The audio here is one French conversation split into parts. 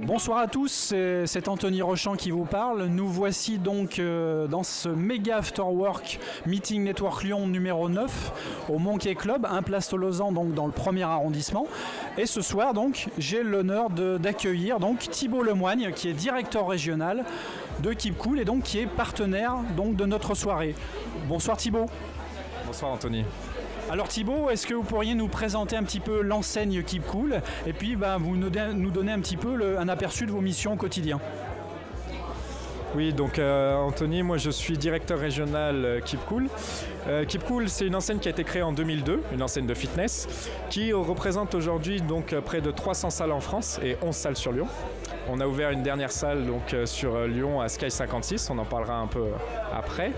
Bonsoir à tous, c'est Anthony Rochant qui vous parle. Nous voici donc dans ce méga Afterwork Meeting Network Lyon numéro 9 au Monkey Club, 1 place Tolosan, donc dans le premier arrondissement. Et ce soir donc j'ai l'honneur d'accueillir donc Thibaut Lemoigne qui est directeur régional de Keep Cool et donc qui est partenaire donc de notre soirée. Bonsoir Thibaut. Bonsoir Anthony. Alors Thibaut, est-ce que vous pourriez nous présenter un petit peu l'enseigne Keep Cool et puis vous nous donner un petit peu un aperçu de vos missions au quotidien? Oui, donc Anthony, moi je suis directeur régional Keep Cool. Keep Cool, c'est une enseigne qui a été créée en 2002, une enseigne de fitness, qui représente aujourd'hui donc près de 300 salles en France et 11 salles sur Lyon. On a ouvert une dernière salle donc, sur Lyon à Sky 56, on en parlera un peu après.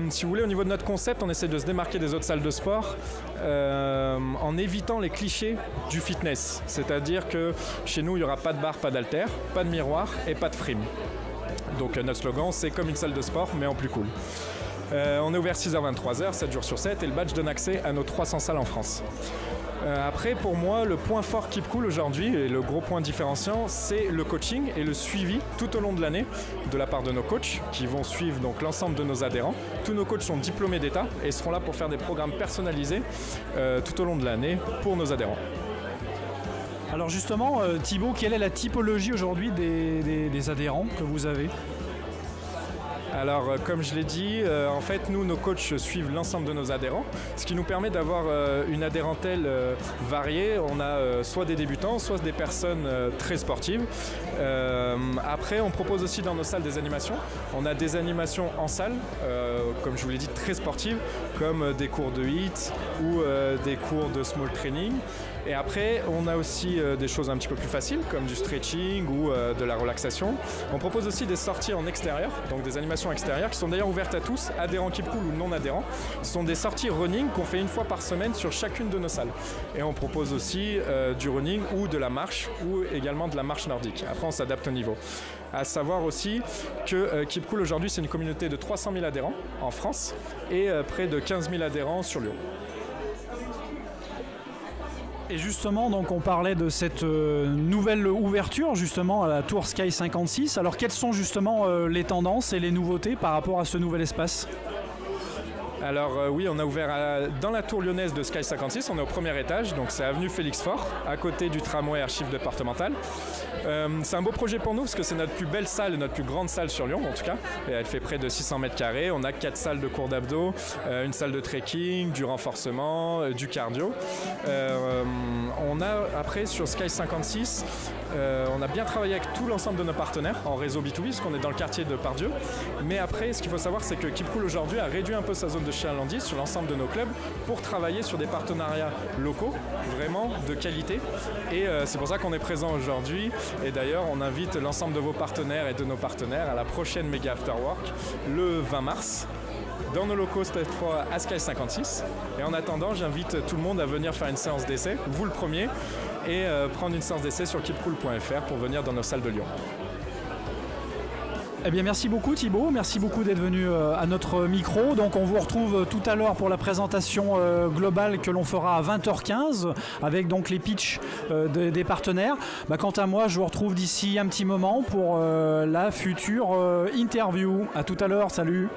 Si vous voulez, au niveau de notre concept, on essaie de se démarquer des autres salles de sport en évitant les clichés du fitness. C'est-à-dire que chez nous, il n'y aura pas de barre, pas d'haltère, pas de miroir et pas de frime. Donc notre slogan, c'est comme une salle de sport, mais en plus cool. On est ouvert 6h-23h, 7 jours sur 7, et le badge donne accès à nos 300 salles en France. Après, pour moi, le point fort Keep Cool aujourd'hui, et le gros point différenciant, c'est le coaching et le suivi tout au long de l'année de la part de nos coachs qui vont suivre donc l'ensemble de nos adhérents. Tous nos coachs sont diplômés d'État et seront là pour faire des programmes personnalisés tout au long de l'année pour nos adhérents. Alors justement, Thibaut, quelle est la typologie aujourd'hui des adhérents que vous avez ? Alors, comme je l'ai dit, en fait, nous, nos coachs suivent l'ensemble de nos adhérents, ce qui nous permet d'avoir une adhérentèle variée. On a soit des débutants, soit des personnes très sportives. Après, on propose aussi dans nos salles des animations. On a des animations en salle, comme je vous l'ai dit, très sportives, comme des cours de HIIT ou des cours de small training. Et après, on a aussi des choses un petit peu plus faciles, comme du stretching ou de la relaxation. On propose aussi des sorties en extérieur, donc des animations extérieures, qui sont d'ailleurs ouvertes à tous, adhérents Keep Cool ou non adhérents. Ce sont des sorties running qu'on fait une fois par semaine sur chacune de nos salles. Et on propose aussi du running ou de la marche, ou également de la marche nordique. Après, on s'adapte au niveau. À savoir aussi que Keep Cool aujourd'hui, c'est une communauté de 300 000 adhérents en France et près de 15 000 adhérents sur Lyon. Et justement, donc on parlait de cette nouvelle ouverture justement à la Tour Sky 56. Alors quelles sont justement les tendances et les nouveautés par rapport à ce nouvel espace ? Alors oui, on a ouvert dans la tour lyonnaise de Sky 56, on est au premier étage, donc c'est avenue Félix Faure, à côté du tramway archives départemental. C'est un beau projet pour nous parce que c'est notre plus belle salle, notre plus grande salle sur Lyon en tout cas. Et elle fait près de 600 mètres carrés, on a 4 salles de cours d'abdos, une salle de trekking, du renforcement, du cardio. On a après sur Sky 56, on a bien travaillé avec tout l'ensemble de nos partenaires en réseau B2B parce qu'on est dans le quartier de Pardieu. Mais après, ce qu'il faut savoir, c'est que Keep Cool aujourd'hui a réduit un peu sa zone de chalandise sur l'ensemble de nos clubs pour travailler sur des partenariats locaux, vraiment de qualité. Et c'est pour ça qu'on est présent aujourd'hui. Et d'ailleurs, on invite l'ensemble de vos partenaires et de nos partenaires à la prochaine Mega Afterwork le 20 mars. Dans nos locaux, cette fois à Sky 56. Et en attendant, j'invite tout le monde à venir faire une séance d'essai, vous le premier, et prendre une séance d'essai sur keepcool.fr pour venir dans nos salles de Lyon. Eh bien, merci beaucoup Thibaut, merci beaucoup d'être venu à notre micro. Donc on vous retrouve tout à l'heure pour la présentation globale que l'on fera à 20h15 avec donc les pitchs des partenaires. Quant à moi, je vous retrouve d'ici un petit moment pour la future interview. À tout à l'heure, salut.